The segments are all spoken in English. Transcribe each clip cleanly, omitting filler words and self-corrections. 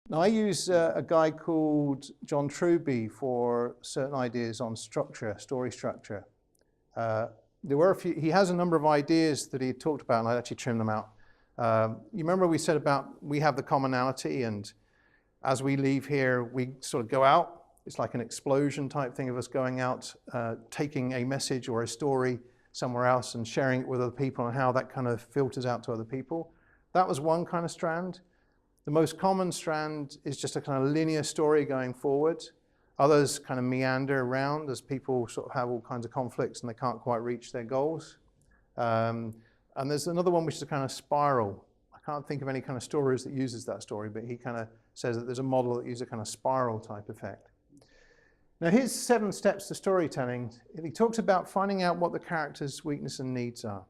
Now, I use a guy called John Truby for certain ideas on structure, story structure. There were a few, he has a number of ideas that he talked about, and I actually trimmed them out. You remember we said about we have the commonality, and as we leave here, we sort of go out. It's like an explosion type thing of us going out, taking a message or a story somewhere else and sharing it with other people, and how that kind of filters out to other people. That was one kind of strand. The most common strand is just a kind of linear story going forward. Others kind of meander around as people sort of have all kinds of conflicts and they can't quite reach their goals. And there's another one which is a kind of spiral. I can't think of any kind of stories that uses that story, but he kind of says that there's a model that uses a kind of spiral type effect. Now, here's 7 steps to storytelling. He talks about finding out what the character's weaknesses and needs are.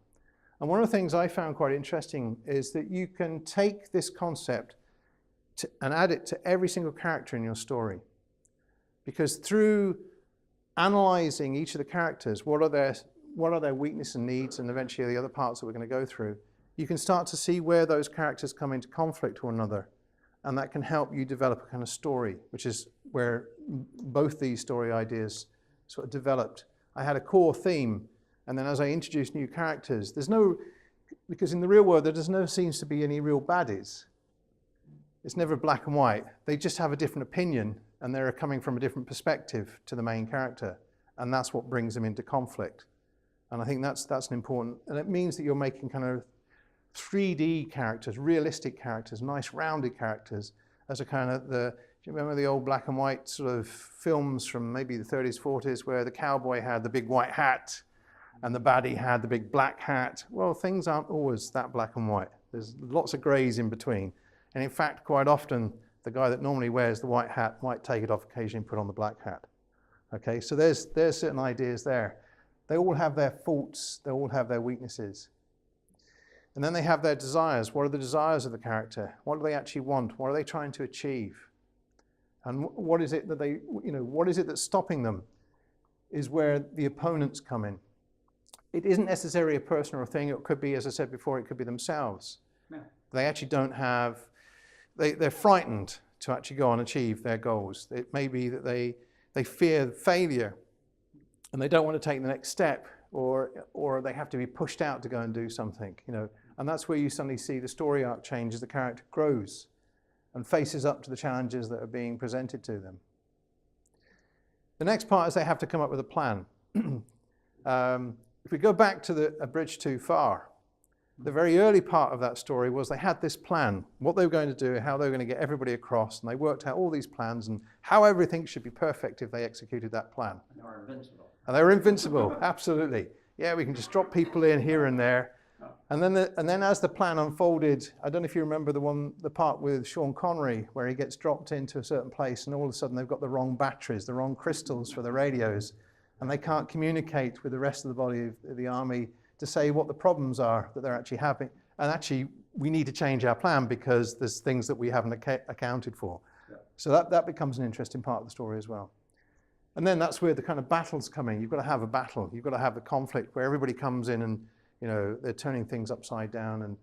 And one of the things I found quite interesting is that you can take this concept and add it to every single character in your story. Because through analyzing each of the characters, what are their weaknesses and needs, and eventually the other parts that we're going to go through, you can start to see where those characters come into conflict with one another. And that can help you develop a kind of story, which is where both these story ideas sort of developed. I had a core theme, and then as I introduced new characters, because in the real world there never seems to be any real baddies. It's never black and white. They just have a different opinion, and they're coming from a different perspective to the main character, and that's what brings them into conflict. And I think that's an important, and it means that you're making kind of 3D characters, realistic characters, nice rounded characters, as a kind of do you remember the old black and white sort of films from maybe the 30s, 40s, where the cowboy had the big white hat and the baddie had the big black hat? Well, things aren't always that black and white. There's lots of grays in between. And in fact, quite often, the guy that normally wears the white hat might take it off occasionally and put on the black hat. Okay, so there's certain ideas there. They all have their faults, they all have their weaknesses. And then they have their desires. What are the desires of the character? What do they actually want? What are they trying to achieve? And what is it that what is it that's stopping them? Is where the opponents come in. It isn't necessarily a person or a thing. It could be, as I said before, it could be themselves. Yeah. They actually don't have, they're frightened to actually go and achieve their goals. It may be that they fear failure and they don't want to take the next step, or they have to be pushed out to go and do something, and that's where you suddenly see the story arc change as the character grows and faces up to the challenges that are being presented to them. The next part is they have to come up with a plan. If we go back to A Bridge Too Far, the very early part of that story was they had this plan, what they were going to do, how they were going to get everybody across, and they worked out all these plans and how everything should be perfect if they executed that plan. And they were invincible. And they were invincible, absolutely. Yeah, we can just drop people in here and there. And then as the plan unfolded, I don't know if you remember the part with Sean Connery where he gets dropped into a certain place and all of a sudden they've got the wrong batteries, the wrong crystals for the radios, and they can't communicate with the rest of the body of the army to say what the problems are that they're actually having. And actually, we need to change our plan because there's things that we haven't accounted for. Yeah. So that becomes an interesting part of the story as well. And then that's where the kind of battles come in. You've got to have a battle. You've got to have a conflict where everybody comes in and they're turning things upside down, and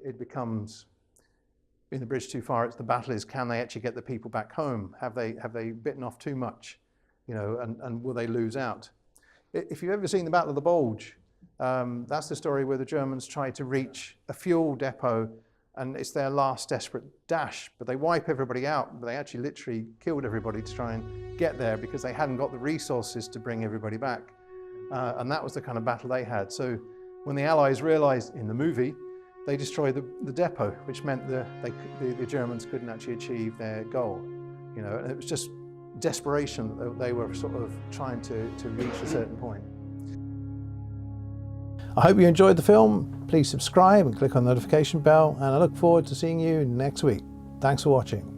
it becomes, in The Bridge Too Far, the battle is, can they actually get the people back home? Have they bitten off too much? And will they lose out? If you've ever seen the Battle of the Bulge, that's the story where the Germans try to reach a fuel depot, and it's their last desperate dash, but they wipe everybody out, but they actually literally killed everybody to try and get there because they hadn't got the resources to bring everybody back. And that was the kind of battle they had. So when the Allies realized in the movie, they destroyed the depot, which meant the Germans couldn't actually achieve their goal. And it was just desperation that they were sort of trying to reach a certain point. I hope you enjoyed the film. Please subscribe and click on the notification bell, and I look forward to seeing you next week. Thanks for watching.